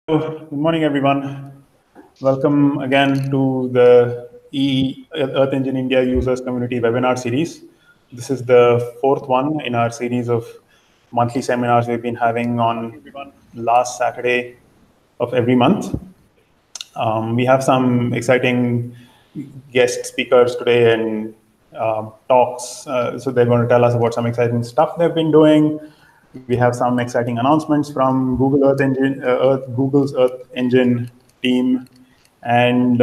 Good morning, everyone. Welcome again to the Earth Engine India Users Community webinar series. This is the fourth one in our series of monthly seminars we've been having on last Saturday of every month. We have some exciting guest speakers today and talks. So they're going to tell us about some exciting stuff they've been doing. We have some exciting announcements from Google's Earth Engine team, and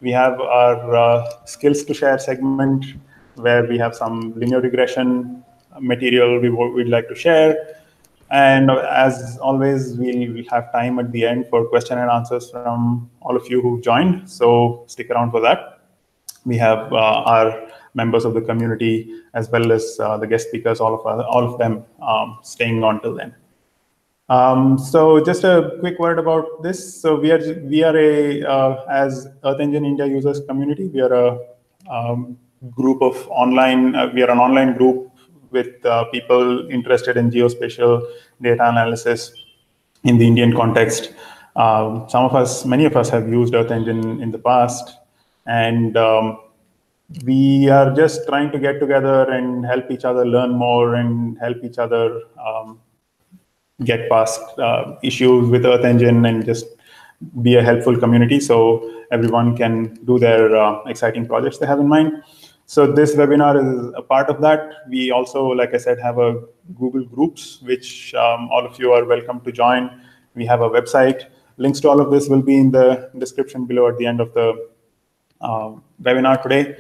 we have our skills to share segment where we have some linear regression material we'd like to share. And as always, we'll have time at the end for question and answers from all of you who've joined. So stick around for that. We have our members of the community as well as the guest speakers, all of them staying on till then. So just a quick word about this. So we are as Earth Engine India Users Community, we are a group of we are an online group with people interested in geospatial data analysis in the Indian context. Many of us have used Earth Engine in the past, and we are just trying to get together and help each other learn more and help each other get past issues with Earth Engine and just be a helpful community so everyone can do their exciting projects they have in mind. So this webinar is a part of that. We also, like I said, have a Google Groups, which all of you are welcome to join. We have a website. Links to all of this will be in the description below at the end of the webinar today.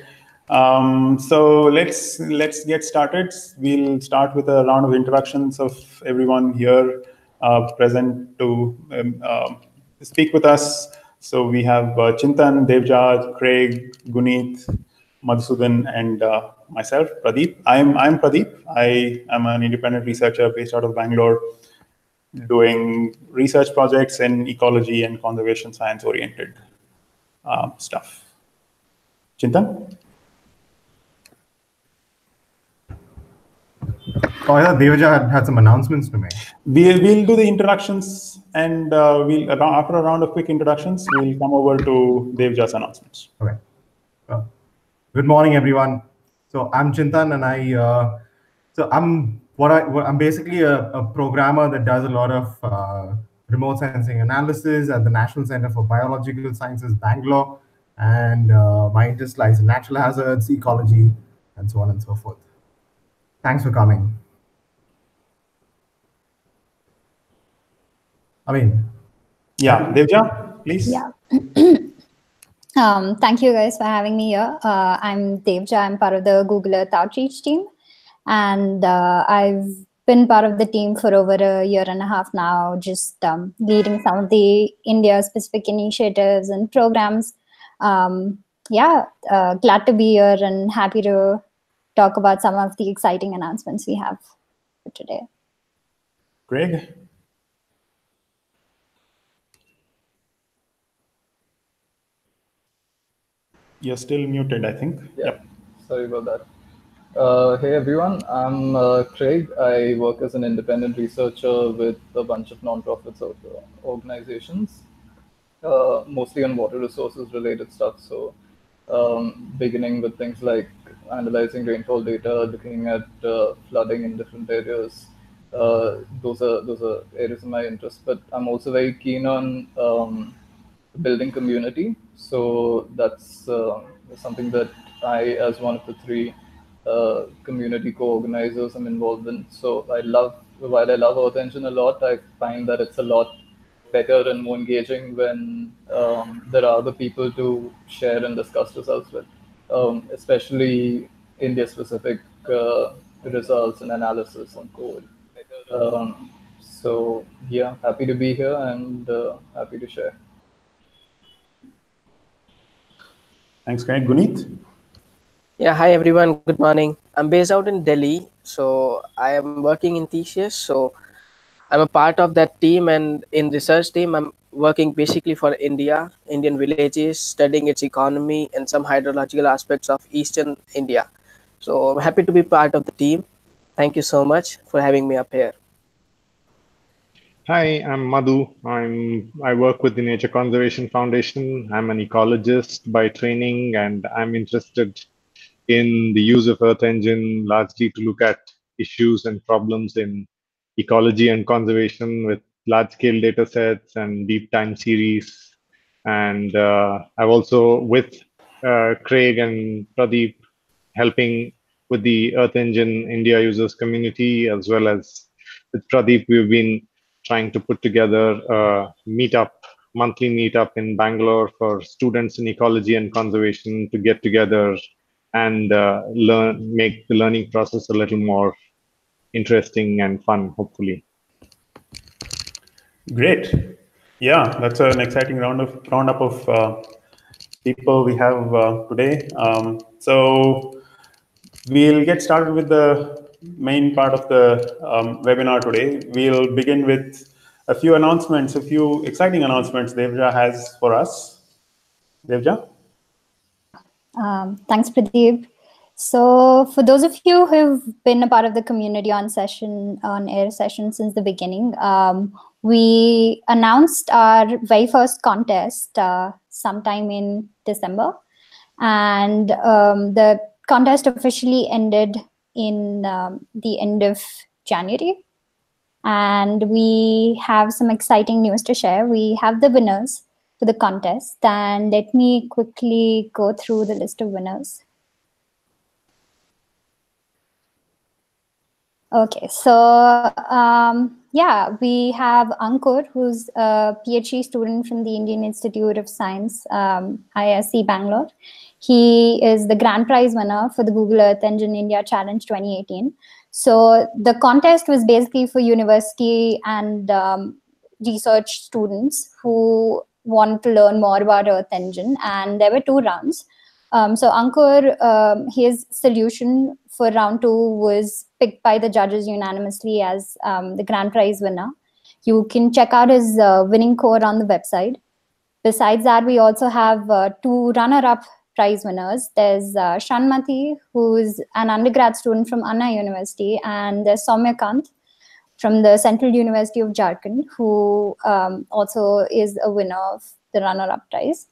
So let's get started. We'll start with a round of introductions of everyone here present to speak with us. So we have Chintan, Devjaj, Craig, Guneet, Madhusudan, and myself, Pradeep. I'm Pradeep. I am an independent researcher based out of Bangalore, doing research projects in ecology and conservation science oriented stuff. Chintan? Oh, yeah, Devaja had some announcements to make. We'll do the introductions, and after a round of quick introductions, we'll come over to Devja's announcements. Okay. Good morning, everyone. So I'm Chintan, and I'm basically a programmer that does a lot of remote sensing analysis at the National Center for Biological Sciences, Bangalore, and my interest lies in natural hazards, ecology, and so on and so forth. Thanks for coming. Yeah, Devja, please. Yeah. Thank you guys for having me here. I'm Devja. I'm part of the Google Earth Outreach team. And I've been part of the team for over a year and a half now, just leading some of the India-specific initiatives and programs. Glad to be here and happy to talk about some of the exciting announcements we have for today. Craig? You're still muted, I think. Yeah, yep. Sorry about that. Hey everyone, I'm Craig. I work as an independent researcher with a bunch of non-profits organizations, mostly on water resources related stuff. So beginning with things like analyzing rainfall data, looking at flooding in different areas. Those are areas of my interest, but I'm also very keen on building community. So that's something that I, as one of the three community co-organizers, am involved in. So while I love Earth Engine a lot, I find that it's a lot better and more engaging when there are other people to share and discuss results with, especially India-specific results and analysis and code. So yeah, happy to be here and happy to share. Thanks, Craig. Guneet? Yeah, hi everyone. Good morning. I'm based out in Delhi, so I am working in Theseus. So I'm a part of that team, and in research team, I'm working basically for Indian villages, studying its economy and some hydrological aspects of Eastern India. So I'm happy to be part of the team. Thank you so much for having me up here. Hi, I'm Madhu. I work with the Nature Conservation Foundation. I'm an ecologist by training, and I'm interested in the use of Earth Engine largely to look at issues and problems in ecology and conservation with large-scale data sets and deep time series. And I've also, with Craig and Pradeep, helping with the Earth Engine India users community, as well as with Pradeep, we've been trying to put together a meetup, monthly meetup in Bangalore for students in ecology and conservation to get together and make the learning process a little more interesting and fun, hopefully. Great. Yeah, that's an exciting roundup of people we have today. So we'll get started with the main part of the webinar today. We'll begin with a few announcements, a few exciting announcements Devja has for us. Devja? Thanks, Pradeep. So for those of you who've been a part of the community on air session since the beginning, we announced our very first contest sometime in December. And the contest officially ended in the end of January. And we have some exciting news to share. We have the winners for the contest. And let me quickly go through the list of winners. Okay, so yeah, we have Ankur, who's a PhD student from the Indian Institute of Science, ISC Bangalore. He is the grand prize winner for the Google Earth Engine India Challenge 2018. So the contest was basically for university and research students who want to learn more about Earth Engine, and there were 2 rounds. So Ankur, his solution for round 2 was picked by the judges unanimously as the grand prize winner. You can check out his winning code on the website. Besides that, we also have 2 runner-up prize winners. There's Shanmati, who's an undergrad student from Anna University, and there's Soumyakant from the Central University of Jharkhand, who also is a winner of the runner-up prize.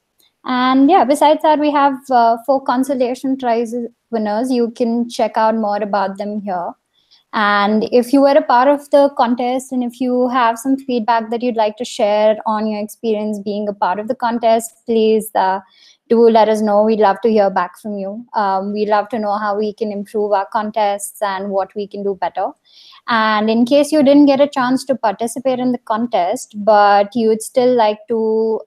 And yeah, besides that, we have 4 consolation prize winners. You can check out more about them here. And if you were a part of the contest and if you have some feedback that you'd like to share on your experience being a part of the contest, please do let us know. We'd love to hear back from you. We'd love to know how we can improve our contests and what we can do better. And in case you didn't get a chance to participate in the contest, but you would still like to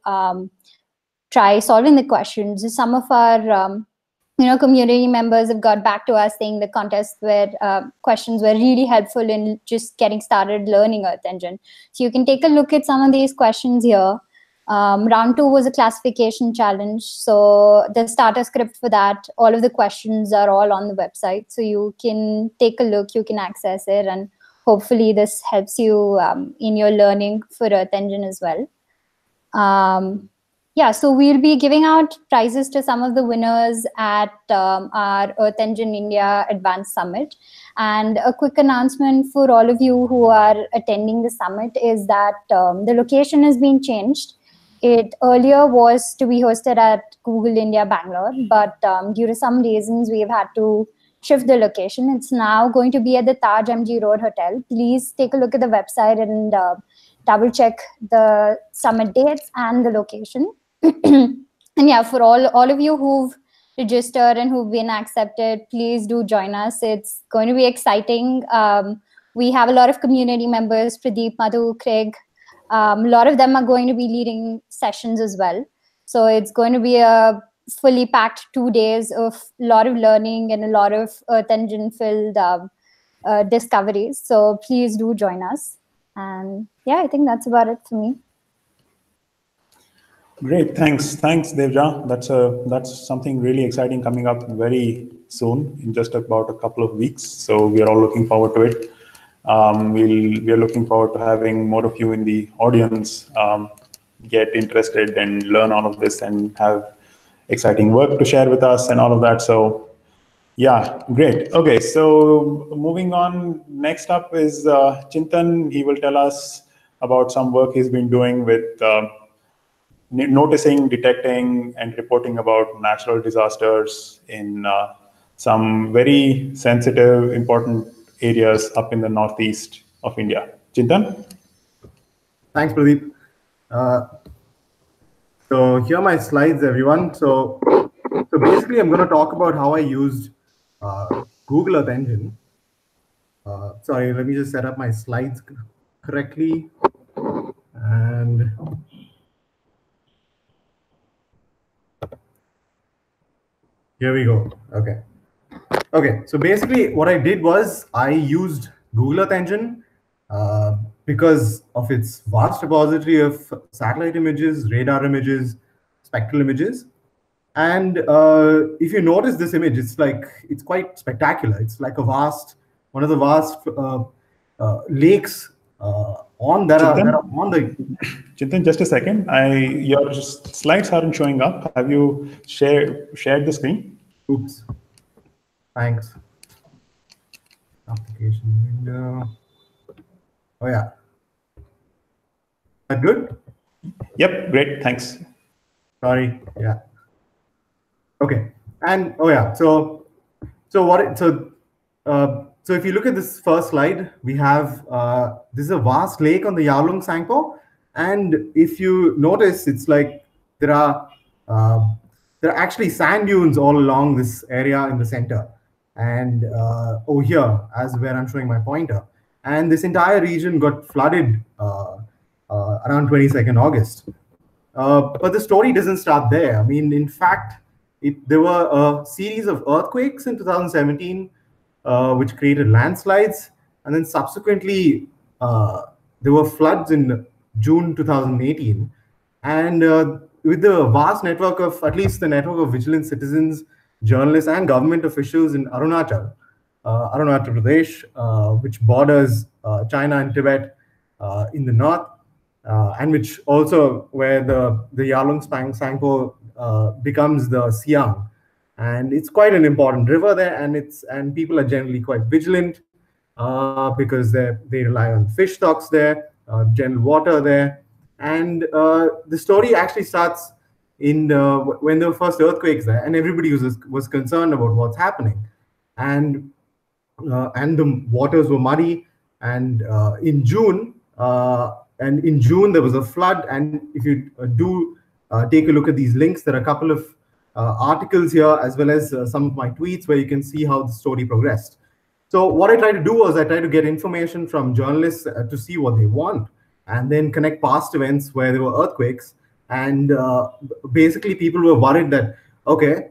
try solving the questions, some of our community members have got back to us saying the contest questions were really helpful in just getting started learning Earth Engine. So you can take a look at some of these questions here. Round 2 was a classification challenge. So the starter script for that, all of the questions are all on the website. So you can take a look, you can access it, and hopefully this helps you in your learning for Earth Engine as well. Yeah, so we'll be giving out prizes to some of the winners at our Earth Engine India Advanced Summit. And a quick announcement for all of you who are attending the summit is that the location has been changed. It earlier was to be hosted at Google India Bangalore, but due to some reasons, we've had to shift the location. It's now going to be at the Taj MG Road Hotel. Please take a look at the website and double check the summit dates and the location. And yeah, for all of you who've registered and who've been accepted, please do join us. It's going to be exciting. We have a lot of community members, Pradeep, Madhu, Craig. A lot of them are going to be leading sessions as well. So it's going to be a fully packed 2 days of a lot of learning and a lot of Earth Engine filled discoveries. So please do join us. And yeah, I think that's about it for me. Great, thanks, Devja. That's something really exciting coming up very soon, in just about a couple of weeks. So we are all looking forward to it. We are looking forward to having more of you in the audience get interested and learn all of this and have exciting work to share with us and all of that. So yeah, great. Okay, so moving on, next up is Chintan. He will tell us about some work he's been doing with noticing, detecting, and reporting about natural disasters in some very sensitive, important areas up in the northeast of India. Chintan? Thanks, Pradeep. So here are my slides, everyone. So basically, I'm going to talk about how I used Google Earth Engine. Sorry, let me just set up my slides correctly. And here we go. Okay. Okay, so basically what I did was I used Google Earth Engine because of its vast repository of satellite images, radar images, spectral images. And if you notice this image, it's quite spectacular. It's like one of the vast lakes that are on the. Chintan, just a second. Your slides aren't showing up. Have you shared the screen? Oops. Thanks. Application window. Oh yeah. That good? Yep, great, thanks. Sorry, yeah. Okay, and oh yeah, so if you look at this first slide, we have this is a vast lake on the Yarlung Sangpo, and if you notice, it's like there are actually sand dunes all along this area in the center, and over here, as where I'm showing my pointer, and this entire region got flooded around 22nd August. But the story doesn't start there. I mean, in fact, there were a series of earthquakes in 2017, which created landslides. And then subsequently, there were floods in June 2018. And with the vast network of, at least the network of vigilant citizens, journalists, and government officials in Arunachal Pradesh, which borders China and Tibet in the north, and which also where the Yarlung Sangpo becomes the Siang, and it's quite an important river there, and people are generally quite vigilant because they rely on fish stocks there, general water there, and the story actually starts in when there were first earthquakes there, and everybody was concerned about what's happening, and the waters were muddy, and in June. In June, there was a flood. And if you do take a look at these links, there are a couple of articles here, as well as some of my tweets, where you can see how the story progressed. So what I tried to do was I tried to get information from journalists to see what they want, and then connect past events where there were earthquakes. And basically, people were worried that, okay,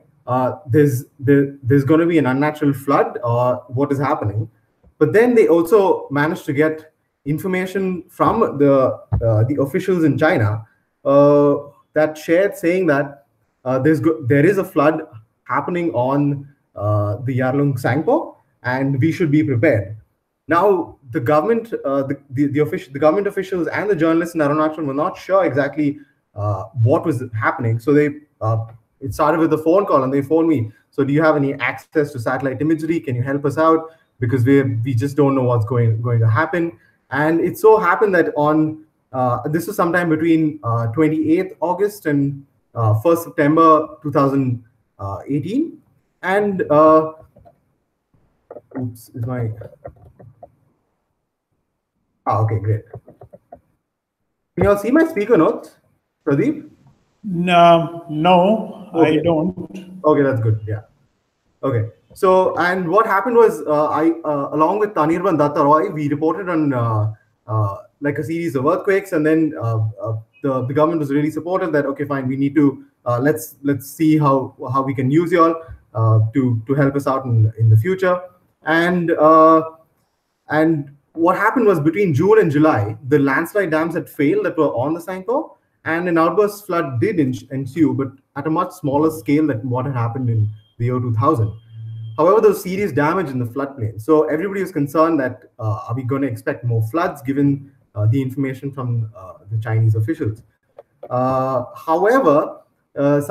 there's going to be an unnatural flood, or what is happening. But then they also managed to get information from the officials in China that shared, saying that there is a flood happening on the Yarlung Sangpo, and we should be prepared. Now, the government, the government officials and the journalists in Arunachal were not sure exactly what was happening. So it started with a phone call, and they phoned me. So, do you have any access to satellite imagery? Can you help us out? Because we just don't know what's going to happen. And it so happened that on this was sometime between 28th August and 1st September 2018. And oops, is my okay, great. Can you all see my speaker notes, Pradeep? No, okay. I don't. Okay, that's good. Yeah. Okay. So, and what happened was, along with Tanirban Datta Roy, we reported on like a series of earthquakes, and then the government was really supportive that, okay, fine, we need to let's see how we can use y'all to help us out in the future. And what happened was, between June and July, the landslide dams had failed that were on the Sangpo, and an outburst flood did ensue, but at a much smaller scale than what had happened in the year 2000. However, there was serious damage in the floodplain. So everybody was concerned that are we going to expect more floods, given the information from the Chinese officials. However, on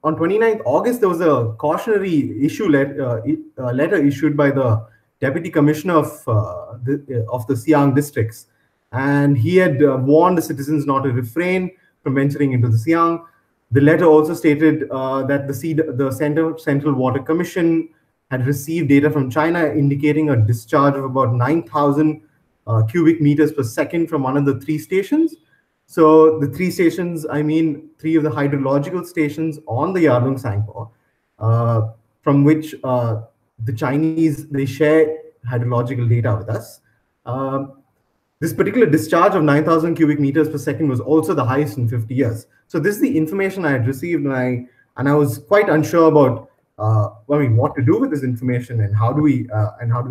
29th August, there was a cautionary issue letter issued by the deputy commissioner of the Siang districts, and he had warned the citizens not to refrain from venturing into the Siang. The letter also stated that the Central Water Commission had received data from China indicating a discharge of about 9,000 cubic meters per second from one of the 3 stations. So the 3 stations, I mean 3 of the hydrological stations on the Yarlung Sangpo, from which the Chinese, they share hydrological data with us. This particular discharge of 9,000 cubic meters per second was also the highest in 50 years. So this is the information I had received, and I was quite unsure about what to do with this information and how do we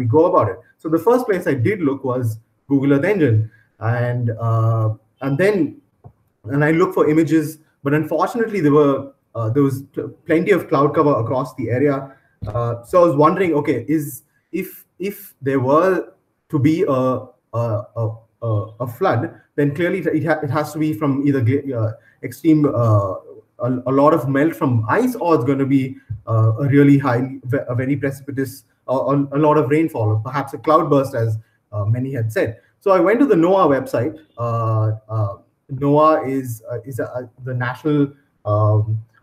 go about it. So the first place I did look was Google Earth Engine, and then I looked for images, but unfortunately there was plenty of cloud cover across the area. So I was wondering, okay, if there were to be a flood, then clearly it has to be from either extreme a lot of melt from ice, or it's going to be a really a very precipitous, a lot of rainfall, or perhaps a cloudburst, as many had said. So I went to the NOAA website. NOAA is the National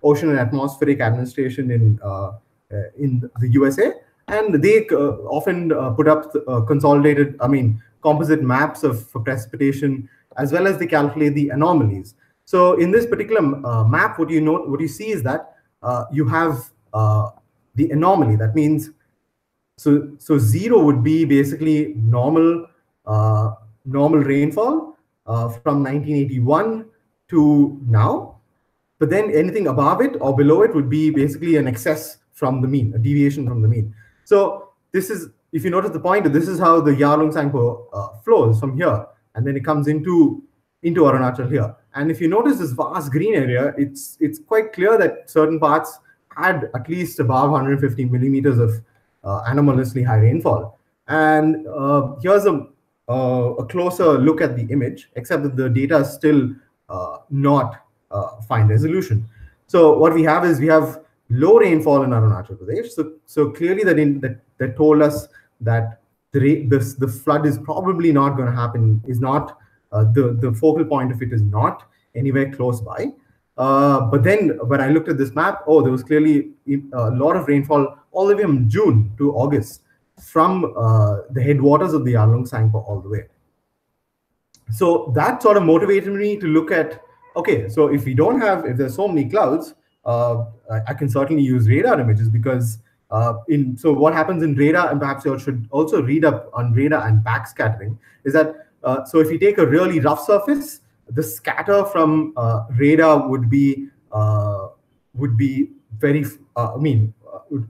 Ocean and Atmospheric Administration in the USA, and they often put up consolidated, composite maps of precipitation, as well as they calculate the anomalies. So in this particular map, what you see is that you have the anomaly. That means so 0 would be basically normal rainfall from 1981 to now, but then anything above it or below it would be basically an excess from the mean, a deviation from the mean. So this is, if you notice the pointer, this is how the Yarlung Sangpo flows from here, and then it comes into Arunachal here. And if you notice this vast green area, it's quite clear that certain parts had at least above 150 millimeters of anomalously high rainfall. And here's a closer look at the image, except that the data is still not fine resolution. So what we have is low rainfall in Arunachal Pradesh. So clearly that told us that the flood is probably not going to happen, is not the focal point of it is not anywhere close by. But then when I looked at this map, there was clearly a lot of rainfall all the way from June to August from the headwaters of the Yarlung Sangpo all the way. So that sort of motivated me to look at, okay, so if there's so many clouds, I can certainly use radar images, because so what happens in radar, and perhaps you should also read up on radar and backscattering, is that so if you take a really rough surface, the scatter from radar would be very,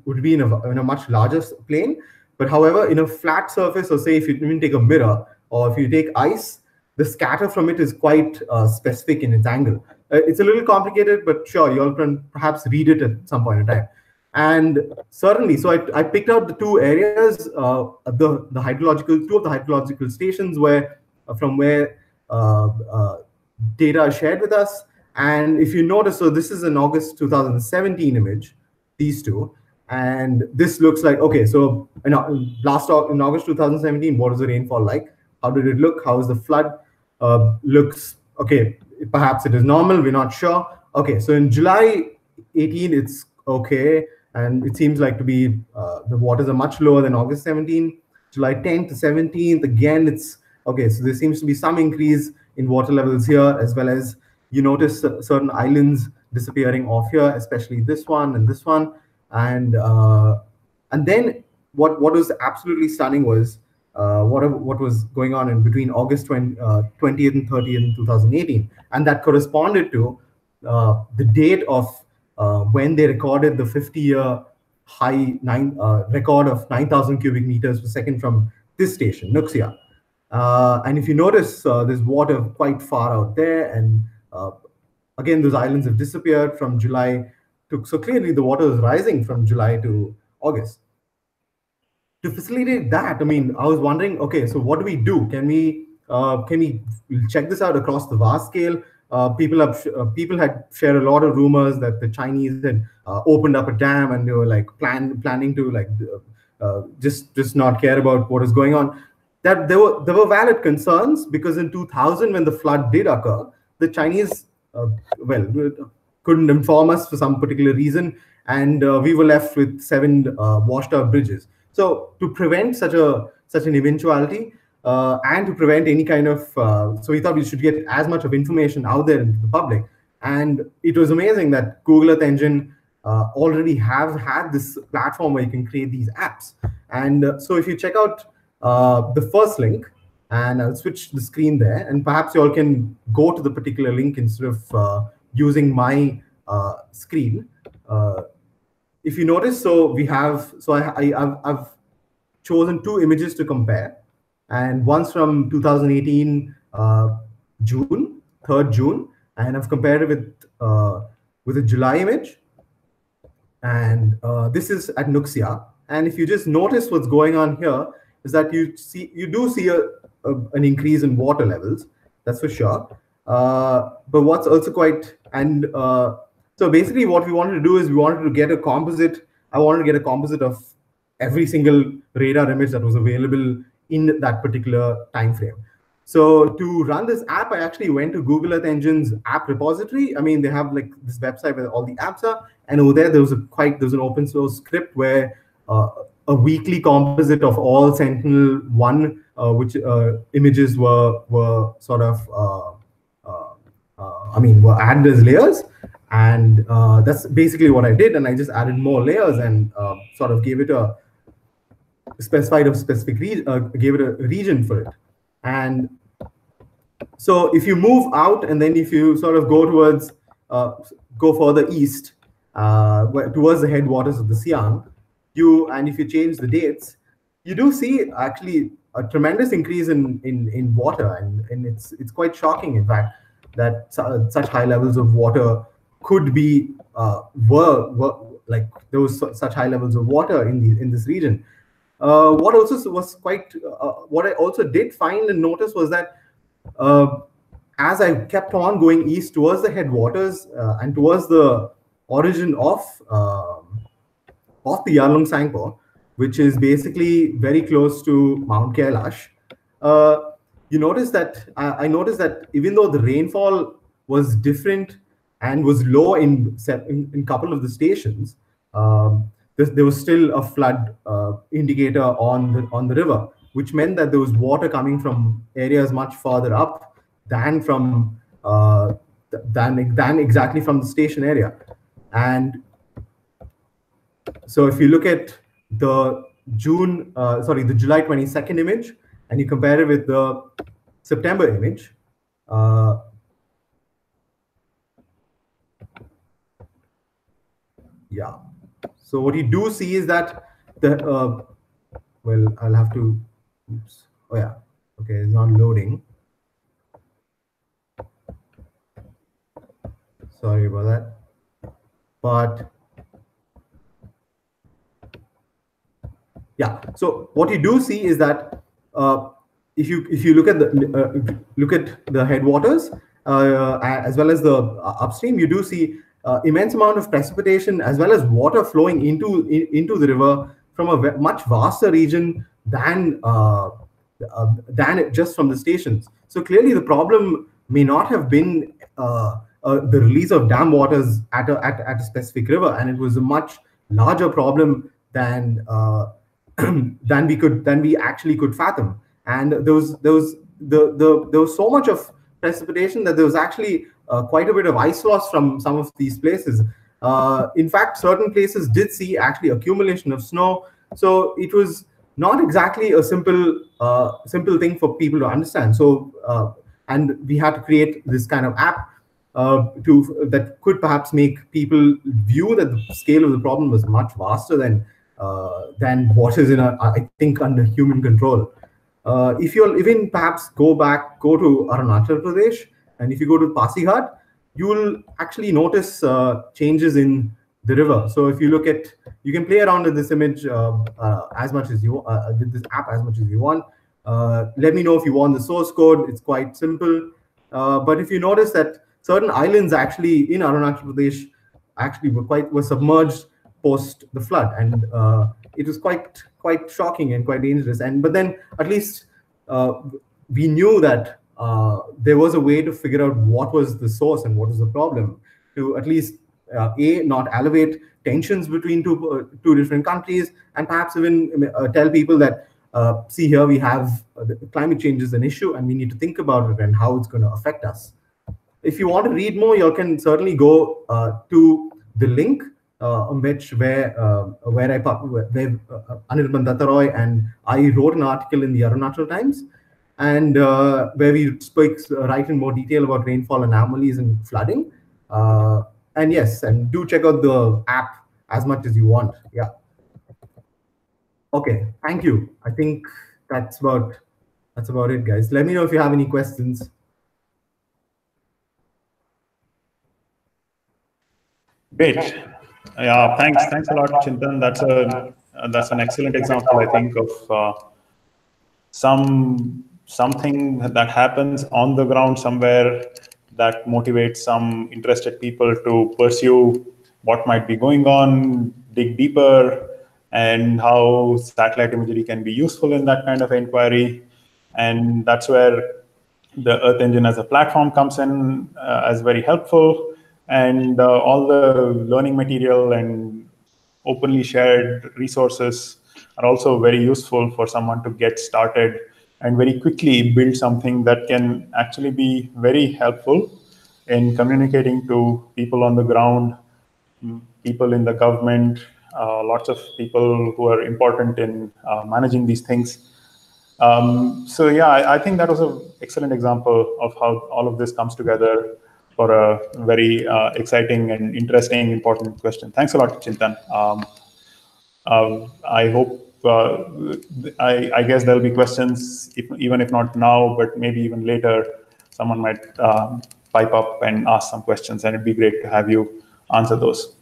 would be in a much larger plane. But however, in a flat surface, or say if you even take a mirror, or if you take ice, the scatter from it is quite specific in its angle. It's a little complicated, but sure, you all can perhaps read it at some point in time. And certainly, so I picked out the 2 areas, two of the hydrological stations from where data is shared with us. And if you notice, so this is an August 2017 image, these 2. And this looks like, okay, so in August 2017, what was the rainfall like? How did it look? How is the flood? Looks, okay, perhaps it is normal, we're not sure. Okay, so in July 18, it's okay. And it seems like to be, the waters are much lower than August 17. July 10th to 17th, again, it's okay. So there seems to be some increase in water levels here, as well as you notice certain islands disappearing off here, especially this one and this one. And then what was absolutely stunning was what was going on in between August 20th and 30th in 2018. And that corresponded to the date of when they recorded the 50-year high record of 9,000 cubic meters per second from this station, Nuxia. And if you notice, there's water quite far out there. And again, those islands have disappeared from July to, so clearly the water is rising from July to August. To facilitate that, I was wondering, okay, so what do we do? Can we check this out across the vast scale? People had shared a lot of rumors that the Chinese had opened up a dam, and they were like planning to just not care about what is going on. That there were valid concerns, because in 2000, when the flood did occur, the Chinese couldn't inform us for some particular reason, and we were left with 7 washed out bridges. So to prevent such an eventuality, and to prevent any kind of, so we thought we should get as much of information out there into the public. And it was amazing that Google Earth Engine already have had this platform where you can create these apps. And so if you check out the first link, and I'll switch the screen there, and perhaps you all can go to the particular link instead of using my screen. If you notice, so we have, so I've chosen 2 images to compare, and one's from 2018 June, 3rd June, and I've compared it with a July image, and this is at Nuxia. And if you just notice what's going on here, is that you do see an increase in water levels, that's for sure. But what's also quite, and so basically what we wanted to do is we wanted to get a composite. I wanted to get a composite of every single radar image that was available in that particular time frame. So to run this app, I actually went to Google Earth Engine's app repository. I mean, they have like this website where all the apps are, and over there was an open source script where a weekly composite of all Sentinel-1 which images were sort of were added as layers, and that's basically what I did. And I just added more layers and sort of gave it a specific region for it. And so if you move out, and then if you sort of go towards go further east towards the headwaters of the Siang, and if you change the dates, you do see actually a tremendous increase in water, and it's quite shocking, in fact, that such high levels of water could be were like there was such high levels of water in this region. What also was quite what I also did find and notice was that as I kept on going east towards the headwaters and towards the origin of the Yarlung Sangpo, which is basically very close to Mount Kailash, you notice that I noticed that even though the rainfall was different and was low in a couple of the stations, there was still a flood indicator on the river, which meant that there was water coming from areas much farther up than from than exactly from the station area. And so if you look at the the July 22nd image, and you compare it with the September image, yeah. So what you do see is that the well, I'll have to. Oops. Oh yeah. Okay, it's not loading. Sorry about that. But yeah. So what you do see is that if you look at the headwaters as well as the upstream, you do see immense amount of precipitation as well as water flowing into the river from a much vaster region than just from the stations. So clearly the problem may not have been the release of dam waters at a specific river, and it was a much larger problem than we actually could fathom. And there was so much of precipitation that there was actually quite a bit of ice loss from some of these places. In fact, certain places did see actually accumulation of snow. So it was not exactly a simple thing for people to understand. So and we had to create this kind of app that could perhaps make people view that the scale of the problem was much vaster than what is I think under human control. If you'll even perhaps go to Arunachal Pradesh, and if you go to Pasighat, you will actually notice changes in the river. So if you look at, you can play around with this image as much as you with this app as much as you want. Let me know if you want the source code. It's quite simple. But if you notice that certain islands actually in Arunachal Pradesh actually were submerged post the flood, and it was quite shocking and quite dangerous. And but then at least we knew that there was a way to figure out what was the source and what was the problem, to at least not elevate tensions between two different countries, and perhaps even tell people that see, here we have climate change is an issue and we need to think about it and how it's going to affect us. If you want to read more, you can certainly go to the link on where Anirban Dattaroy and I wrote an article in the Arunachal Times, and where we write in more detail about rainfall anomalies and flooding. And yes, and do check out the app as much as you want. Yeah. Okay, thank you. I think that's about it, guys. Let me know if you have any questions. Great. Yeah, thanks a lot, Chintan. That's an excellent example, I think, of something that happens on the ground somewhere that motivates some interested people to pursue what might be going on, dig deeper, and how satellite imagery can be useful in that kind of inquiry. And that's where the Earth Engine as a platform comes in as very helpful. And all the learning material and openly shared resources are also very useful for someone to get started and very quickly build something that can actually be very helpful in communicating to people on the ground, people in the government, lots of people who are important in managing these things. So yeah, I think that was an excellent example of how all of this comes together for a very exciting and interesting, important question. Thanks a lot, Chintan. I hope, I guess there'll be questions, even if not now, but maybe even later, someone might pipe up and ask some questions, and it'd be great to have you answer those.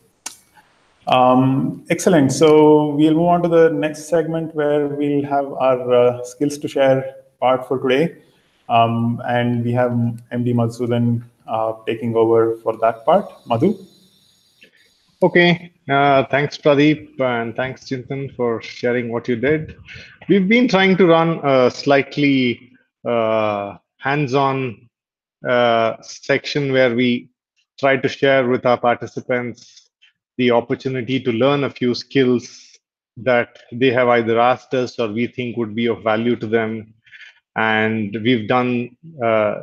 Excellent. So we'll move on to the next segment where we'll have our skills to share part for today. And we have MD Madhusudan taking over for that part. Madhu? Okay, thanks Pradeep, and thanks Chintan for sharing what you did. We've been trying to run a slightly hands-on section where we try to share with our participants the opportunity to learn a few skills that they have either asked us or we think would be of value to them. And we've done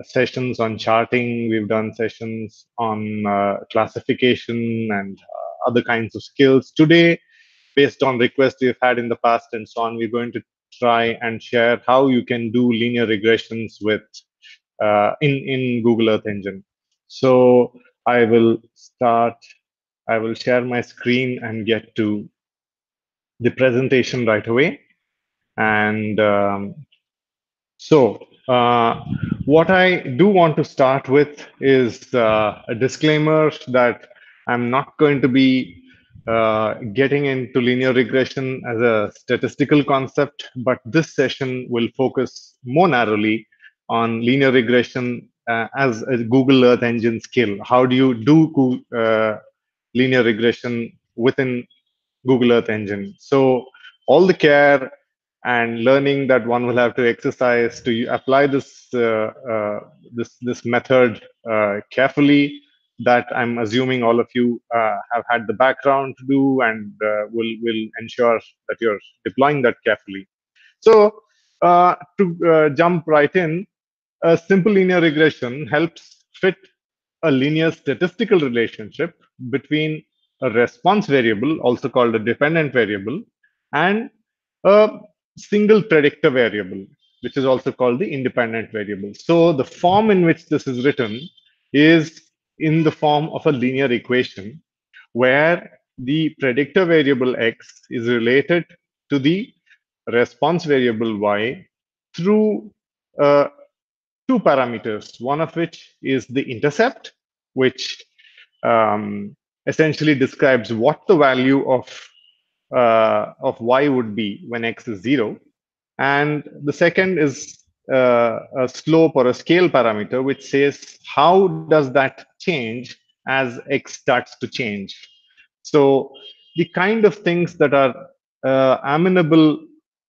sessions on charting, we've done sessions on classification and other kinds of skills. Today, based on requests we've had in the past and so on, we're going to try and share how you can do linear regressions with in Google Earth Engine. So I will share my screen and get to the presentation right away. And what I do want to start with is a disclaimer that I'm not going to be getting into linear regression as a statistical concept, but this session will focus more narrowly on linear regression as a Google Earth Engine skill. How do you do linear regression within Google Earth Engine? So all the care and learning that one will have to exercise to apply this this method carefully, that I'm assuming all of you have had the background to do, and will ensure that you're deploying that carefully. So to jump right in, a simple linear regression helps fit a linear statistical relationship between a response variable, also called a dependent variable, and a single predictor variable, which is also called the independent variable. So the form in which this is written is in the form of a linear equation where the predictor variable x is related to the response variable y through two parameters, one of which is the intercept, which essentially describes what the value of y would be when x is 0. And the second is a slope or a scale parameter, which says how does that change as x starts to change. So the kind of things that are amenable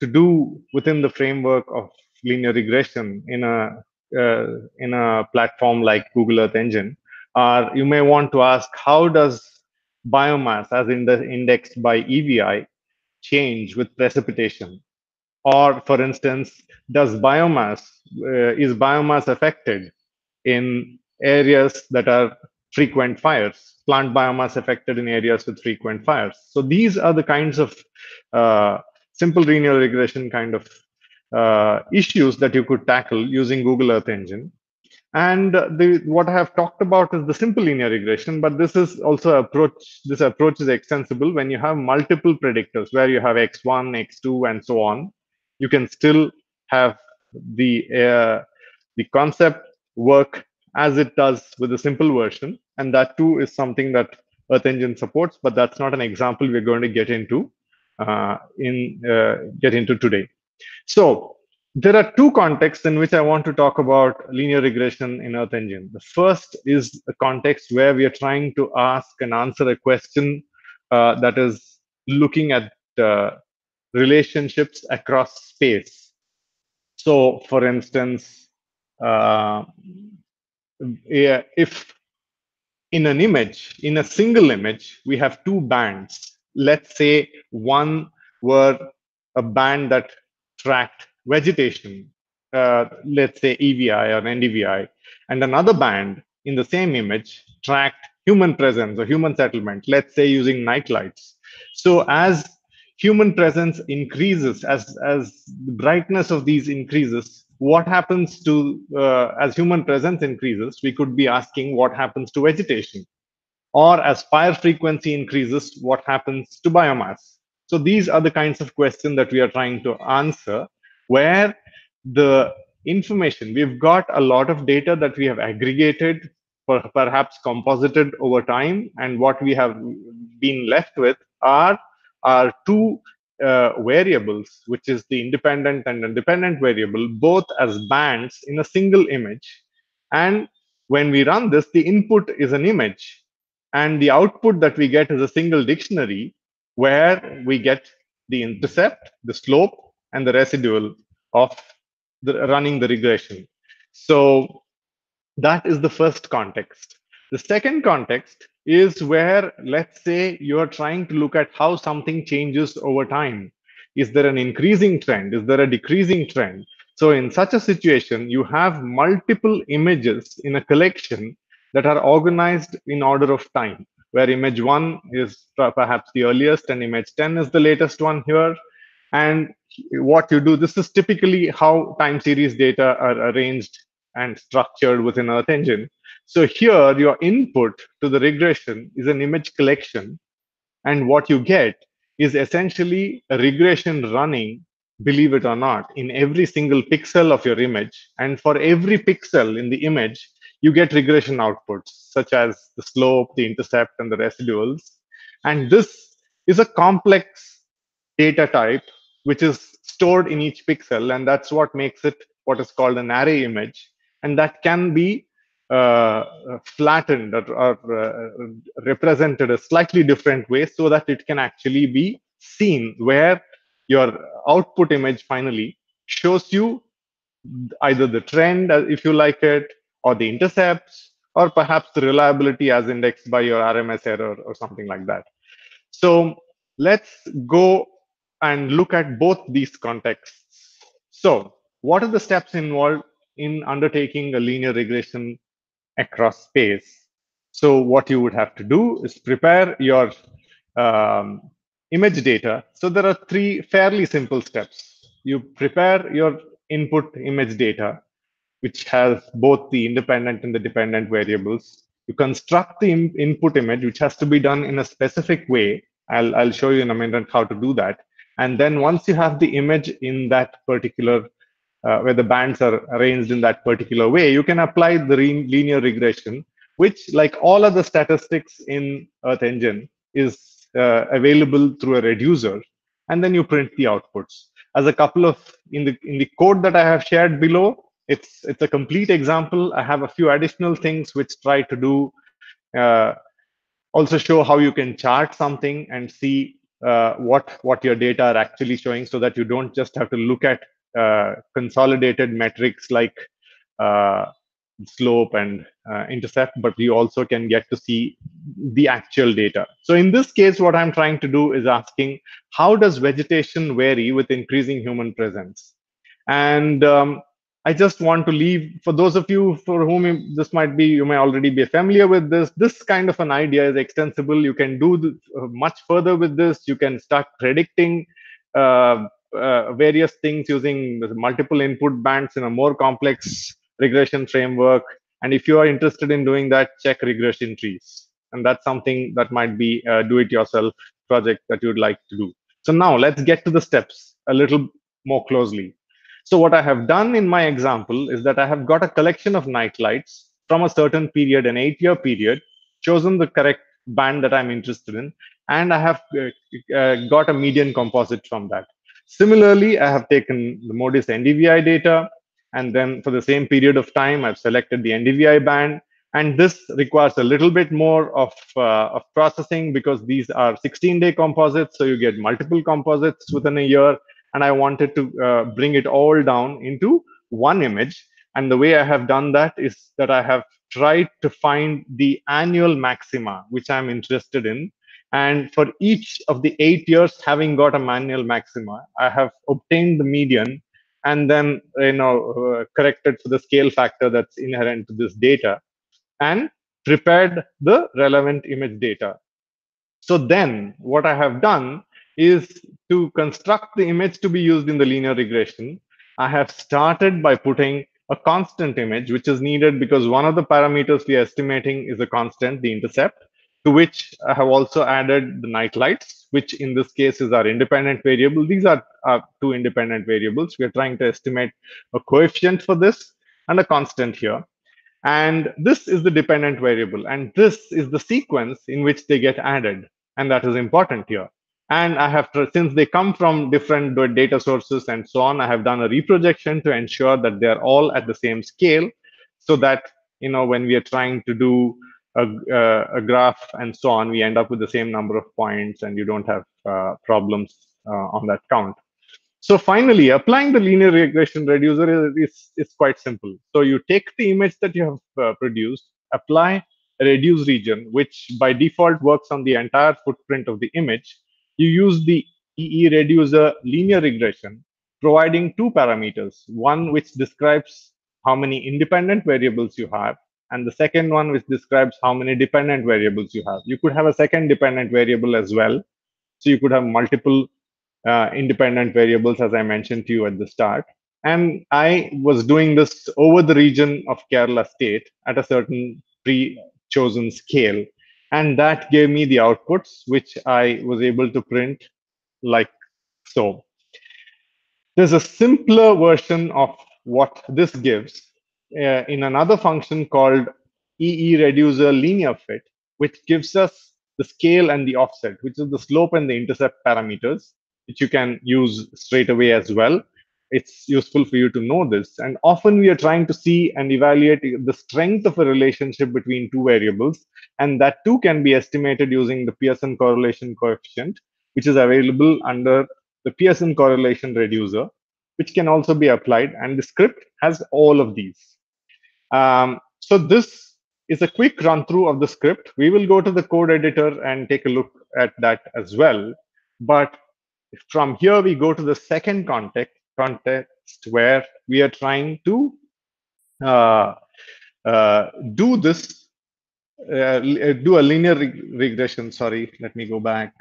to do within the framework of linear regression in a platform like Google Earth Engine are, you may want to ask, how does biomass as indexed by EVI change with precipitation? Or for instance, is biomass affected in areas that are frequent fires, plant biomass affected in areas with frequent fires? So these are the kinds of simple linear regression kind of issues that you could tackle using Google Earth Engine. And what I have talked about is the simple linear regression, but this is also this approach is extensible when you have multiple predictors where you have x1, x2, and so on. You can still have the concept work as it does with the simple version, and that too is something that Earth Engine supports, but that's not an example we're going to get into today. So there are two contexts in which I want to talk about linear regression in Earth Engine. The first is a context where we are trying to ask and answer a question that is looking at relationships across space. So, for instance, if in an image, in a single image, we have two bands. Let's say one were a band that tracked vegetation, let's say EVI or NDVI, and another band in the same image tracked human presence or human settlement, let's say using night lights. So as human presence increases, as the brightness of these increases, what happens to, as human presence increases, we could be asking what happens to vegetation, or as fire frequency increases, what happens to biomass? So these are the kinds of questions that we are trying to answer, where the information, we've got a lot of data that we have aggregated, perhaps composited over time, and what we have been left with are two variables, which is the independent and independent variable, both as bands in a single image. And when we run this, the input is an image, and the output that we get is a single dictionary where we get the intercept, the slope, and the residual of running the regression. So that is the first context. The second context is where, let's say, you are trying to look at how something changes over time. Is there an increasing trend? Is there a decreasing trend? So in such a situation, you have multiple images in a collection that are organized in order of time, where image 1 is perhaps the earliest and image 10 is the latest one here. And what you do, this is typically how time series data are arranged and structured within Earth Engine. So here, your input to the regression is an image collection, and what you get is essentially a regression running, believe it or not, in every single pixel of your image. And for every pixel in the image, you get regression outputs, such as the slope, the intercept, and the residuals. And this is a complex data type, which is stored in each pixel, and that's what makes it what is called an array image. And that can be flattened or represented a slightly different way so that it can actually be seen, where your output image finally shows you either the trend, if you like it, or the intercepts, or perhaps the reliability as indexed by your RMS error or something like that. So let's go and look at both these contexts. So what are the steps involved in undertaking a linear regression across space? So what you would have to do is prepare your image data. So there are three fairly simple steps. You prepare your input image data, which has both the independent and the dependent variables. You construct the input image, which has to be done in a specific way. I'll show you in a minute how to do that. And then once you have the image in that particular, where the bands are arranged in that particular way, you can apply the linear regression, which, like all other statistics in Earth Engine, is available through a reducer. And then you print the outputs. As a couple of, in the code that I have shared below, it's a complete example. I have a few additional things which try to do Also show how you can chart something and see what your data are actually showing, so that you don't just have to look at consolidated metrics like uh, slope and intercept, but you also can get to see the actual data. So in this case, what I'm trying to do is asking, how does vegetation vary with increasing human presence? And I just want to leave, for those of you for whom this might be, you may already be familiar with this. This kind of an idea is extensible. You can do much further with this. You can start predicting various things using multiple input bands in a more complex regression framework. And if you are interested in doing that, check regression trees. And that's something that might be a do-it-yourself project that you'd like to do. So now let's get to the steps a little more closely. So what I have done in my example is that I have got a collection of night lights from a certain period, an 8-year period, chosen the correct band that I'm interested in, and I have got a median composite from that. Similarly, I have taken the MODIS NDVI data, and then for the same period of time, I've selected the NDVI band. And this requires a little bit more of processing, because these are 16-day composites, so you get multiple composites within a year. And I wanted to bring it all down into one image. And the way I have done that is that I have tried to find the annual maxima, which I'm interested in. And for each of the 8 years, having got a manual maxima, I have obtained the median and then corrected for the scale factor that's inherent to this data and prepared the relevant image data. So then what I have done is to construct the image to be used in the linear regression. I have started by putting a constant image, which is needed because one of the parameters we are estimating is a constant, the intercept, to which I have also added the night lights, which in this case is our independent variable. These are two independent variables. We are trying to estimate a coefficient for this and a constant here. And this is the dependent variable. And this is the sequence in which they get added. And that is important here. And I have to, since they come from different data sources and so on, I have done a reprojection to ensure that they're all at the same scale, so that, when we are trying to do a graph and so on, we end up with the same number of points and you don't have problems on that count. So finally, applying the linear regression reducer is quite simple. So you take the image that you have produced, apply a reduce region, which by default works on the entire footprint of the image. You use the EE reducer linear regression, providing two parameters, one which describes how many independent variables you have, and the second one which describes how many dependent variables you have. You could have a second dependent variable as well. So you could have multiple independent variables, as I mentioned to you at the start. And I was doing this over the region of Kerala state at a certain pre-chosen scale. And that gave me the outputs, which I was able to print like so. There's a simpler version of what this gives in another function called EE reducer linear fit, which gives us the scale and the offset, which is the slope and the intercept parameters, which you can use straight away as well. It's useful for you to know this. And often we are trying to see and evaluate the strength of a relationship between two variables. And that too can be estimated using the Pearson correlation coefficient, which is available under the Pearson correlation reducer, which can also be applied. And the script has all of these. So this is a quick run through of the script. We will go to the code editor and take a look at that as well. But from here, we go to the second context where we are trying to do this, do a linear regression. Sorry, let me go back.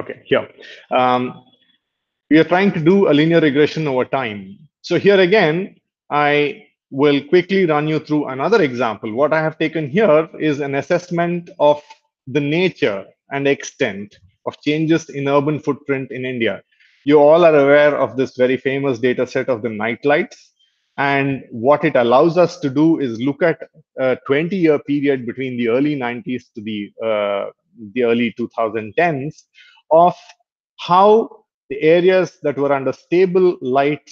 Okay, here. We are trying to do a linear regression over time. So here again, I will quickly run you through another example. What I have taken here is an assessment of the nature and extent of changes in urban footprint in India. You all are aware of this very famous data set of the night lights. And what it allows us to do is look at a 20-year period between the early 90s to the early 2010s of how the areas that were under stable light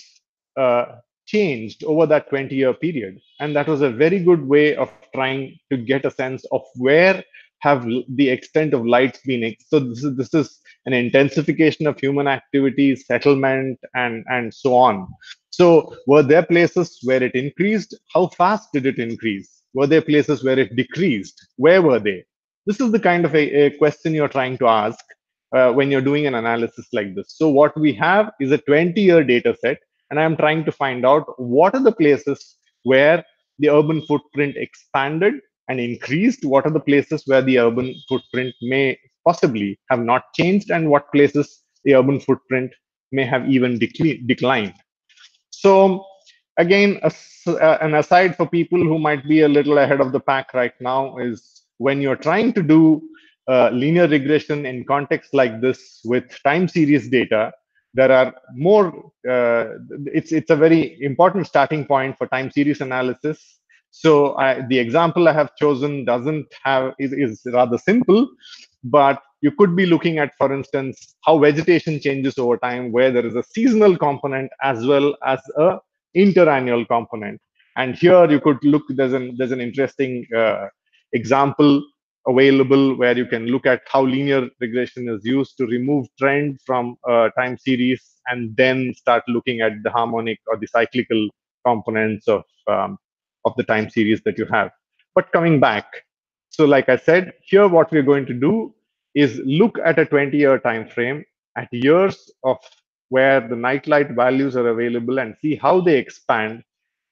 changed over that 20-year period. And that was a very good way of trying to get a sense of where have the extent of lights been. So this is an intensification of human activities, settlement, and so on. So were there places where it increased? How fast did it increase? Were there places where it decreased? Where were they? This is the kind of a question you're trying to ask when you're doing an analysis like this. So what we have is a 20-year data set, and I'm trying to find out what are the places where the urban footprint expanded and increased, what are the places where the urban footprint may possibly have not changed, and what places the urban footprint may have even declined. So again, an aside for people who might be a little ahead of the pack right now is when you're trying to do linear regression in context like this with time series data, there are more, it's a very important starting point for time series analysis. So the example I have chosen is rather simple, but you could be looking at, for instance, how vegetation changes over time, where there is a seasonal component as well as a interannual component. And here you could look, there's an interesting example available where you can look at how linear regression is used to remove trend from a time series and then start looking at the harmonic or the cyclical components of the time series that you have. But coming back, so like I said, here what we're going to do is look at a 20-year time frame at years of where the nightlight values are available and see how they expand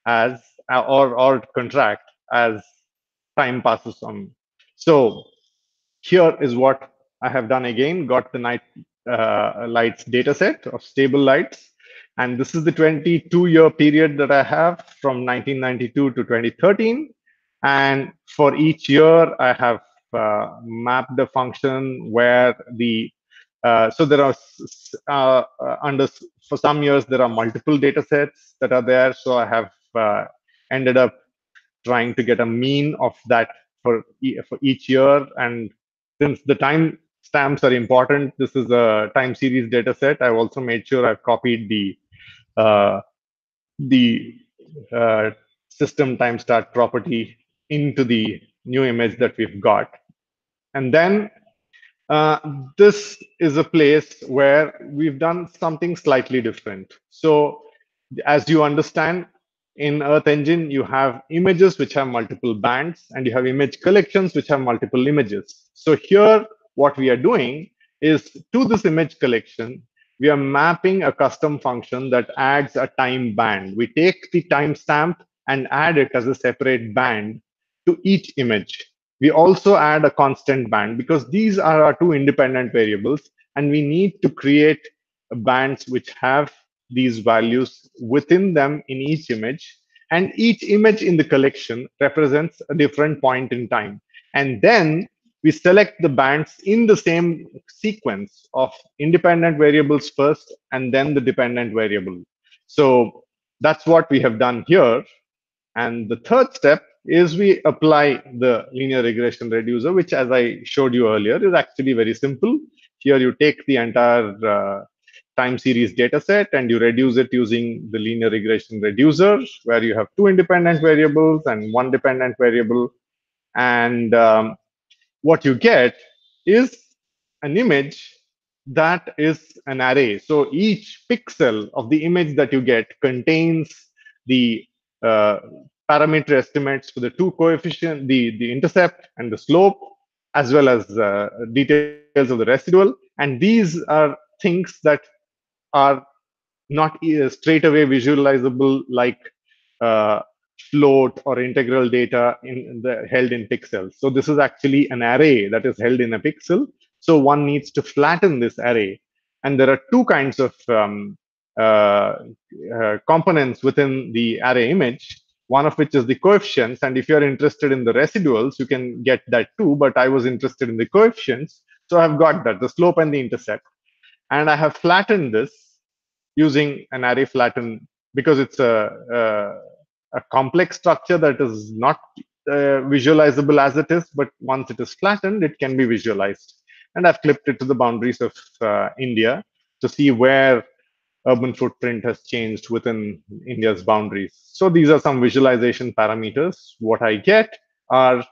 as or contract as time passes on. So here is what I have done again, got the night lights data set of stable lights. And this is the 22-year period that I have from 1992 to 2013. And for each year, I have mapped the function where the so there are for some years there are multiple data sets that are there. So I have ended up trying to get a mean of that for each year. And since the time stamps are important, this is a time series data set. I've also made sure I've copied the system time start property into the new image that we've got. And then this is a place where we've done something slightly different. So as you understand, in Earth Engine, you have images which have multiple bands, and you have image collections which have multiple images. So here, what we are doing is to this image collection, we are mapping a custom function that adds a time band. We take the timestamp and add it as a separate band to each image. We also add a constant band because these are our two independent variables, and we need to create bands which have these values within them in each image. And each image in the collection represents a different point in time. And then we select the bands in the same sequence of independent variables first and then the dependent variable. So that's what we have done here. And the third step is we apply the linear regression reducer, which, as I showed you earlier, is actually very simple. Here you take the entire time series data set and you reduce it using the linear regression reducer, where you have two independent variables and one dependent variable. And what you get is an image that is an array. So each pixel of the image that you get contains the parameter estimates for the two coefficients, the intercept and the slope, as well as details of the residual. And these are things that are not straight away visualizable like float or integral data held in pixels. So this is actually an array that is held in a pixel. So one needs to flatten this array. And there are two kinds of components within the array image, one of which is the coefficients. And if you're interested in the residuals, you can get that too. But I was interested in the coefficients. So I've got that, the slope and the intercept. And I have flattened this using an array flatten because it's a complex structure that is not visualizable as it is, but once it is flattened, it can be visualized. And I've clipped it to the boundaries of India to see where urban footprint has changed within India's boundaries. So these are some visualization parameters. What I get are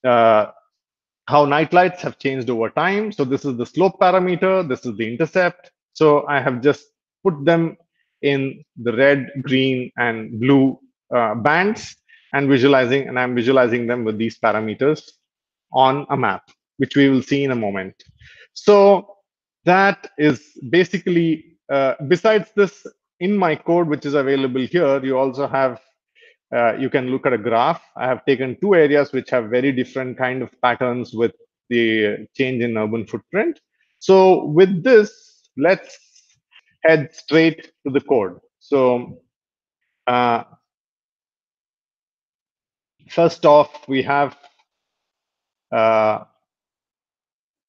how nightlights have changed over time. So this is the slope parameter, this is the intercept. So I have just put them in the red, green, and blue bands and I'm visualizing them with these parameters on a map, which we will see in a moment. So that is basically, besides this, in my code, which is available here, you also have you can look at a graph. I have taken two areas which have very different kind of patterns with the change in urban footprint. So with this, let's head straight to the code. So first off, we have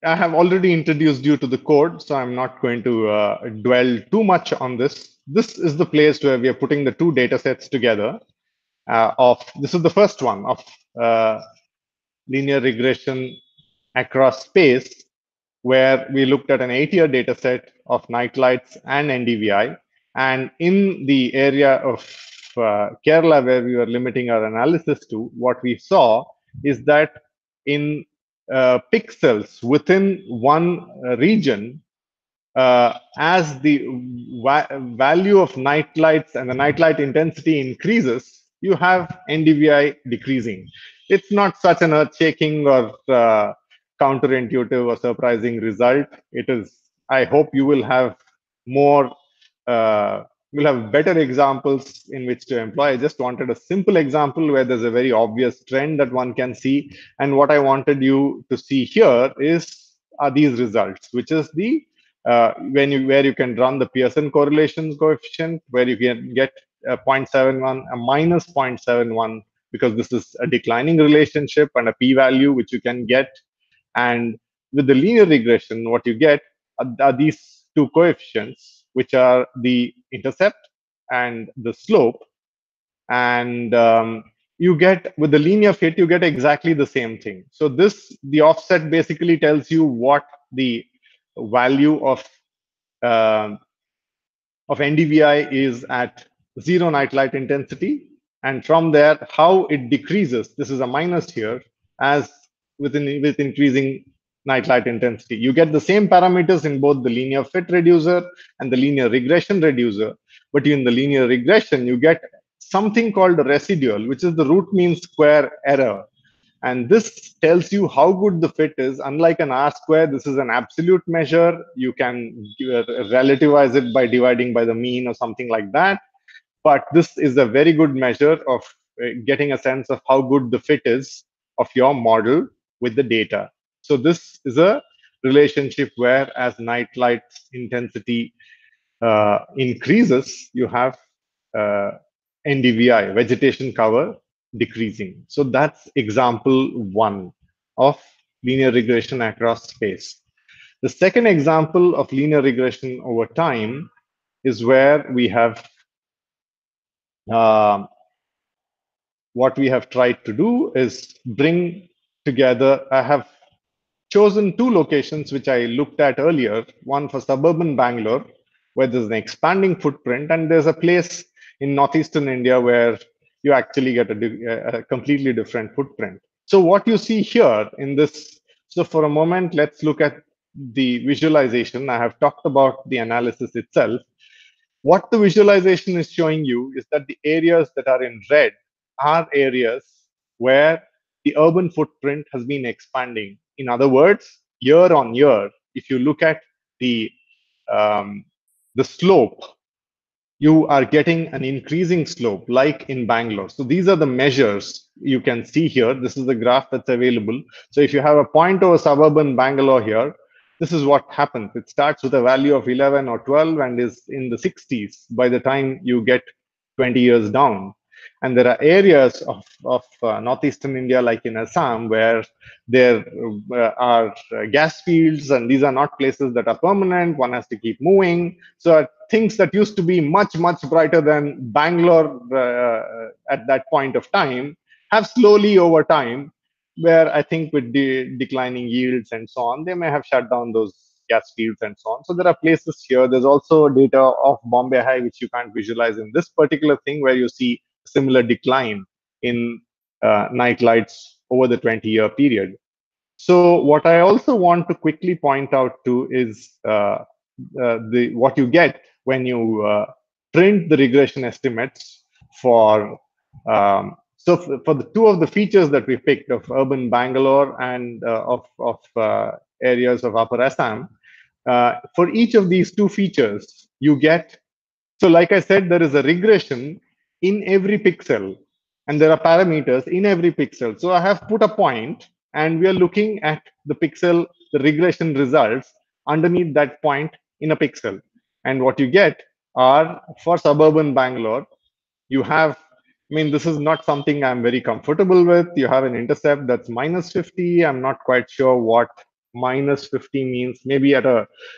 I have already introduced you to the code, so I'm not going to dwell too much on this. This is the place where we are putting the two data sets together. This is the first one of linear regression across space, where we looked at an 8-year data set of nightlights and NDVI. And in the area of Kerala, where we were limiting our analysis to, what we saw is that in pixels within one region, as the value of nightlights and the nightlight intensity increases, you have NDVI decreasing. It's not such an earth-shaking or counterintuitive or surprising result. It is. I hope you will have more. We'll have better examples in which to employ. I just wanted a simple example where there's a very obvious trend that one can see. And what I wanted you to see here are these results, which is the where you can run the Pearson correlation coefficient, where you can get 0.71, a minus 0.71, because this is a declining relationship, and a p-value which you can get. And with the linear regression, what you get are these two coefficients, which are the intercept and the slope. And you get, with the linear fit, you get exactly the same thing. So the offset basically tells you what the value of NDVI is at 0 nightlight intensity, and from there how it decreases. This is a minus here, as with increasing nightlight intensity. You get the same parameters in both the linear fit reducer and the linear regression reducer, but in the linear regression you get something called residual, which is the root mean square error. And this tells you how good the fit is. Unlike an R square, this is an absolute measure. You can relativize it by dividing by the mean or something like that. But this is a very good measure of getting a sense of how good the fit is of your model with the data. So this is a relationship where, as nightlight intensity increases, you have NDVI, vegetation cover, decreasing. So that's example one of linear regression across space. The second example of linear regression over time is where we have what we have tried to do is bring together. I have chosen two locations which I looked at earlier, one for suburban Bangalore, where there's an expanding footprint, and there's a place in northeastern India where you actually get a completely different footprint. So what you see here in this, so for a moment, let's look at the visualization. I have talked about the analysis itself. What the visualization is showing you is that the areas that are in red are areas where the urban footprint has been expanding. In other words, year on year, if you look at the slope, you are getting an increasing slope, like in Bangalore. So these are the measures you can see here. This is the graph that's available. So if you have a point over suburban Bangalore here, this is what happens. It starts with a value of 11 or 12 and is in the 60s by the time you get 20 years down. And there are areas of northeastern India, like in Assam, where there are gas fields, and these are not places that are permanent. One has to keep moving. So things that used to be much, much brighter than Bangalore at that point of time have slowly over time, where I think with the declining yields and so on, they may have shut down those gas fields and so on. So there are places here. There's also data of Bombay High, which you can't visualize in this particular thing, where you see similar decline in night lights over the 20-year period. So what I also want to quickly point out to is what you get when you print the regression estimates for for the two of the features that we picked of urban Bangalore and of areas of Upper Assam. For each of these two features, you get, so like I said, there is a regression in every pixel, and there are parameters in every pixel. So I have put a point, and we are looking at the pixel, the regression results underneath that point in a pixel. And what you get are, for suburban Bangalore, you have, I mean, this is not something I'm very comfortable with. You have an intercept that's -50. I'm not quite sure what -50 means. Maybe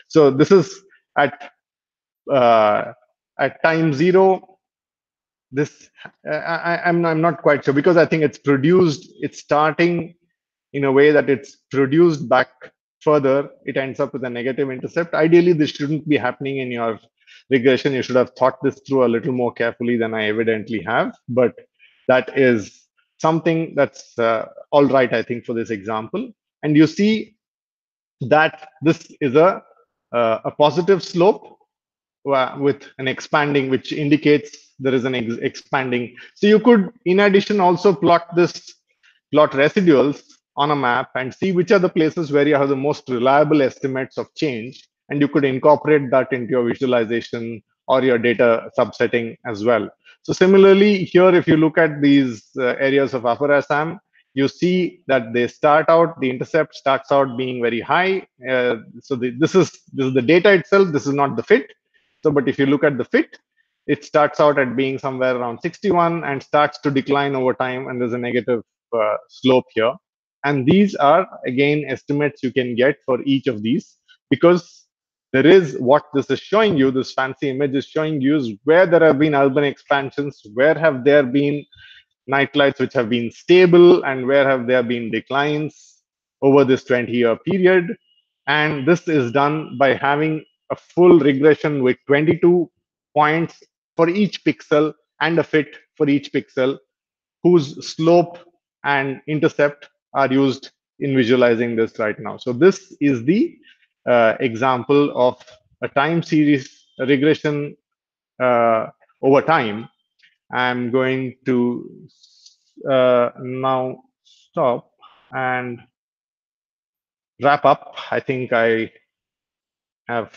so this is at time 0. This I'm not quite sure, because I think it's starting in a way that it's produced back further. It ends up with a negative intercept. Ideally, this shouldn't be happening in your regression. You should have thought this through a little more carefully than I evidently have, but that is something that's all right, I think, for this example. And you see that this is a positive slope with an expanding, which indicates there is an expanding. So you could, in addition, also plot residuals on a map and see which are the places where you have the most reliable estimates of change, and you could incorporate that into your visualization or your data subsetting as well. So similarly here, if you look at these areas of Upper Assam, you see that they start out, the intercept starts out being very high. So this is the data itself. This is not the fit. So, but if you look at the fit, it starts out at being somewhere around 61 and starts to decline over time, and there's a negative slope here. And these are, again, estimates you can get for each of these, because there is, what this is showing you, this fancy image is showing you, is where there have been urban expansions, where have there been night lights which have been stable, and where have there been declines over this 20-year period. And this is done by having a full regression with 22 points for each pixel and a fit for each pixel, whose slope and intercept are used in visualizing this right now. So this is the example of a time series regression over time. I'm going to now stop and wrap up. I think I have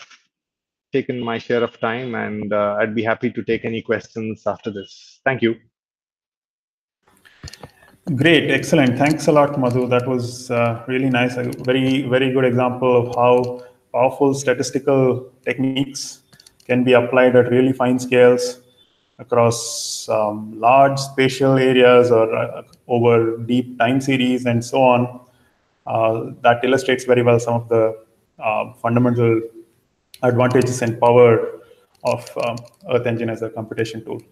taken my share of time, and I'd be happy to take any questions after this. Thank you. Great, excellent. Thanks a lot, Madhu. That was really nice. A very, very good example of how powerful statistical techniques can be applied at really fine scales across large spatial areas or over deep time series and so on. That illustrates very well some of the fundamental advantages and power of Earth Engine as a computation tool.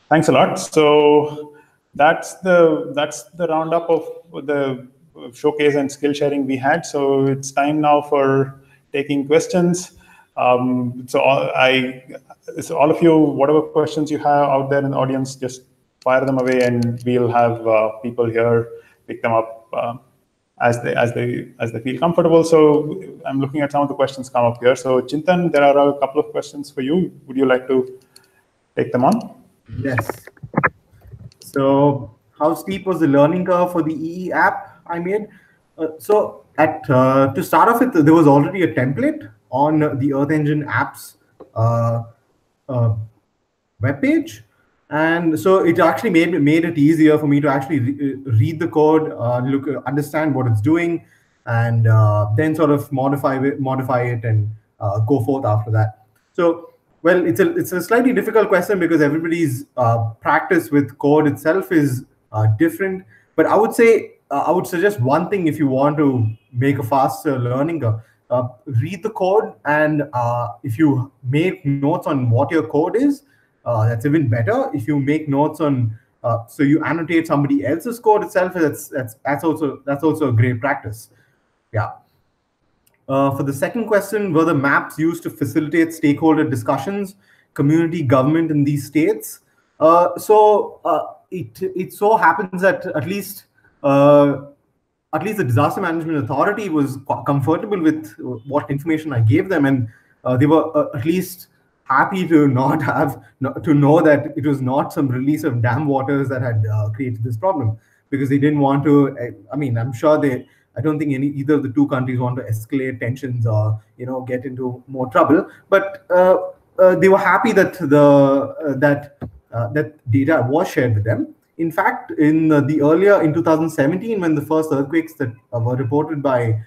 Thanks a lot. So that's the roundup of the showcase and skill sharing we had. So it's time now for taking questions. So all of you, whatever questions you have out there in the audience, just fire them away, and we'll have people here pick them up as they feel comfortable. So I'm looking at some of the questions come up here. So Chintan, there are a couple of questions for you. Would you like to take them on? Yes. So how steep was the learning curve for the EE app I made? So to start off with, there was already a template on the Earth Engine apps webpage. And so it actually made it easier for me to actually read the code, understand what it's doing, and then sort of modify it and go forth after that. So, well, it's a slightly difficult question because everybody's practice with code itself is different. But I would say I would suggest one thing if you want to make a faster learning curve. Read the code, and if you make notes on what your code is, that's even better. If you make notes on, so you annotate somebody else's code itself, that's also a great practice. Yeah. For the second question, were the maps used to facilitate stakeholder discussions, community government in these states? It so happens that at least the Disaster Management Authority was comfortable with what information I gave them, and they were at least happy to not have to know that it was not some release of dam waters that had created this problem, because they didn't want to. I mean, I'm sure they. I don't think either of the two countries want to escalate tensions or get into more trouble. But they were happy that that data was shared with them. In fact, in in 2017, when the first earthquakes that were reported by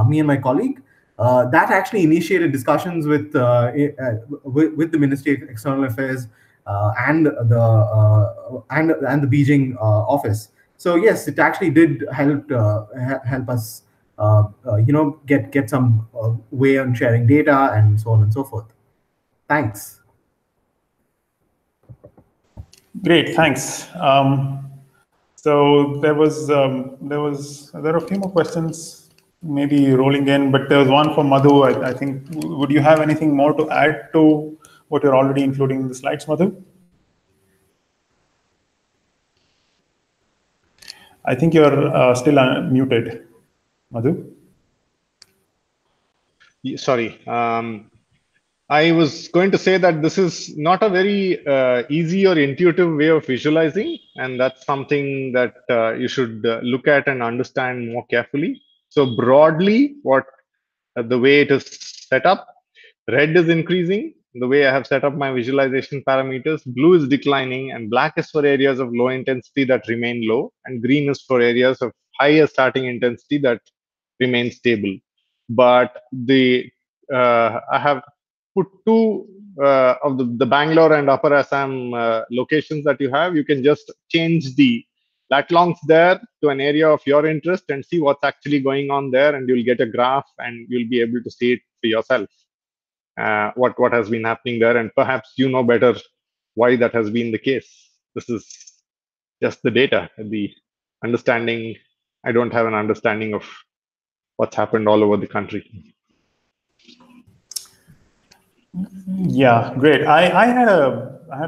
me and my colleague, that actually initiated discussions with the Ministry of External Affairs and the Beijing office. So yes, it actually did help us get some way on sharing data and so on and so forth. Thanks. Great, thanks. So there are a few more questions maybe rolling in, but there was one for Madhu. I think, would you have anything more to add to what you're already including in the slides, Madhu? I think you're still muted, Madhu. Sorry. I was going to say that this is not a very easy or intuitive way of visualizing, and that's something that you should look at and understand more carefully. So broadly, the way it is set up, red is increasing. The way I have set up my visualization parameters, blue is declining, and black is for areas of low intensity that remain low, and green is for areas of higher starting intensity that remain stable. But I have put two of the Bangalore and Upper Assam locations that you have. You can just change the lat longs there to an area of your interest and see what's actually going on there, and you'll get a graph and you'll be able to see it for yourself, what has been happening there, and perhaps you know better why that has been the case. This is just the data. The understanding, I don't have an understanding of what's happened all over the country. Yeah, great. I had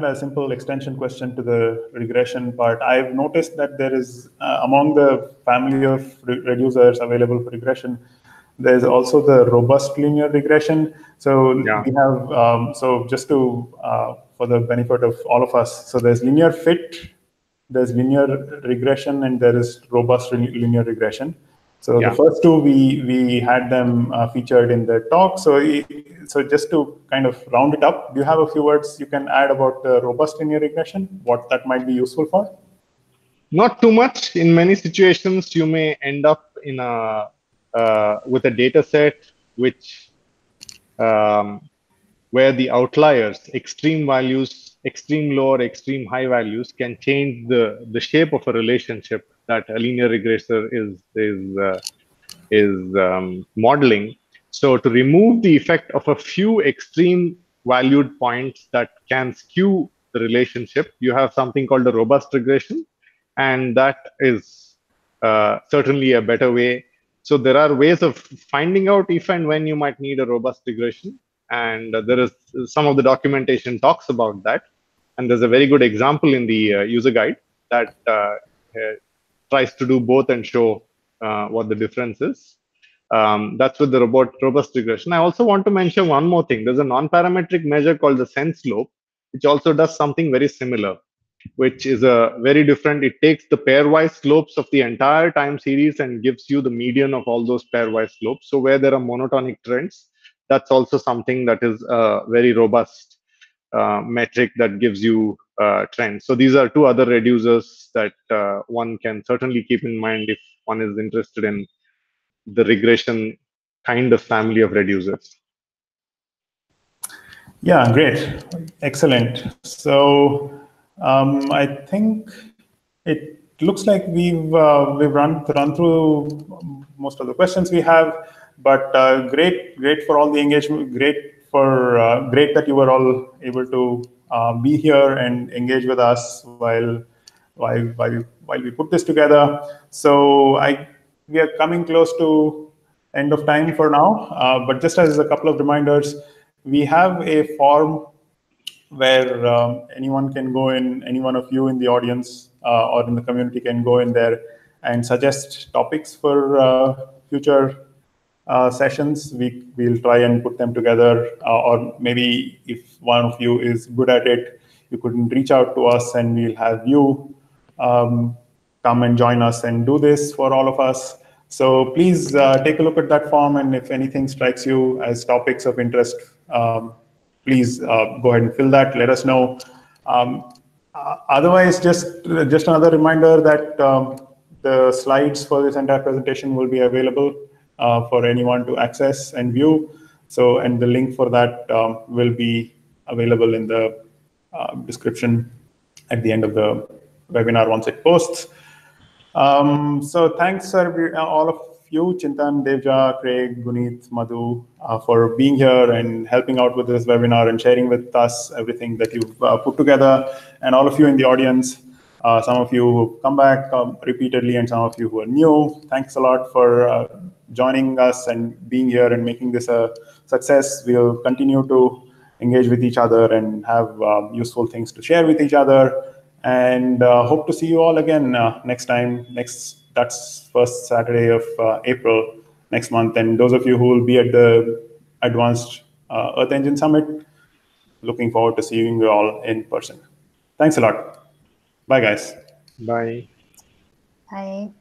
a simple extension question to the regression part. I've noticed that there is among the family of reducers available for regression, there's also the robust linear regression. So Yeah. we have so just to for the benefit of all of us. So there's linear fit, there's linear regression, and there is robust linear regression. So Yeah. the first two, we had them featured in the talk. So just to kind of round it up, do you have a few words you can add about the robust linear regression, what that might be useful for? Not too much. In many situations, you may end up in with a data set which where the outliers, extreme values, extreme low or extreme high values, can change the shape of a relationship that a linear regressor is modeling. So to remove the effect of a few extreme valued points that can skew the relationship, you have something called a robust regression, and that is certainly a better way. So there are ways of finding out if and when you might need a robust regression, and there is some of the documentation talks about that, and there's a very good example in the user guide that tries to do both and show what the difference is. That's with the robust regression. I also want to mention one more thing. There's a non-parametric measure called the sense slope, which also does something very similar, which is a very different. It takes the pairwise slopes of the entire time series and gives you the median of all those pairwise slopes. So where there are monotonic trends, that's also something that is a very robust metric that gives you trends. So these are two other reducers that one can certainly keep in mind if one is interested in the regression kind of family of reducers. Yeah, great, excellent. So I think it looks like we've run through most of the questions we have, but great for all the engagement. Great that you were all able to be here and engage with us while we put this together. So we are coming close to end of time for now. But just as a couple of reminders, we have a form where anyone can go in, any one of you in the audience or in the community can go in there and suggest topics for future sessions. We'll try and put them together, or maybe if one of you is good at it, you could reach out to us and we'll have you come and join us and do this for all of us. So please take a look at that form, and if anything strikes you as topics of interest, please go ahead and fill that. Let us know. Otherwise, just another reminder that the slides for this entire presentation will be available for anyone to access and view. So, and the link for that will be available in the description at the end of the webinar once it posts. So thanks all of you, Chintan, Devja, Craig, Guneet, Madhu, for being here and helping out with this webinar and sharing with us everything that you've put together, and all of you in the audience. Some of you who come back repeatedly and some of you who are new. Thanks a lot for joining us and being here and making this a success. We'll continue to engage with each other and have useful things to share with each other. And hope to see you all again next time. That's first Saturday of April next month. And those of you who will be at the Advanced Earth Engine Summit, looking forward to seeing you all in person. Thanks a lot. Bye, guys. Bye. Bye.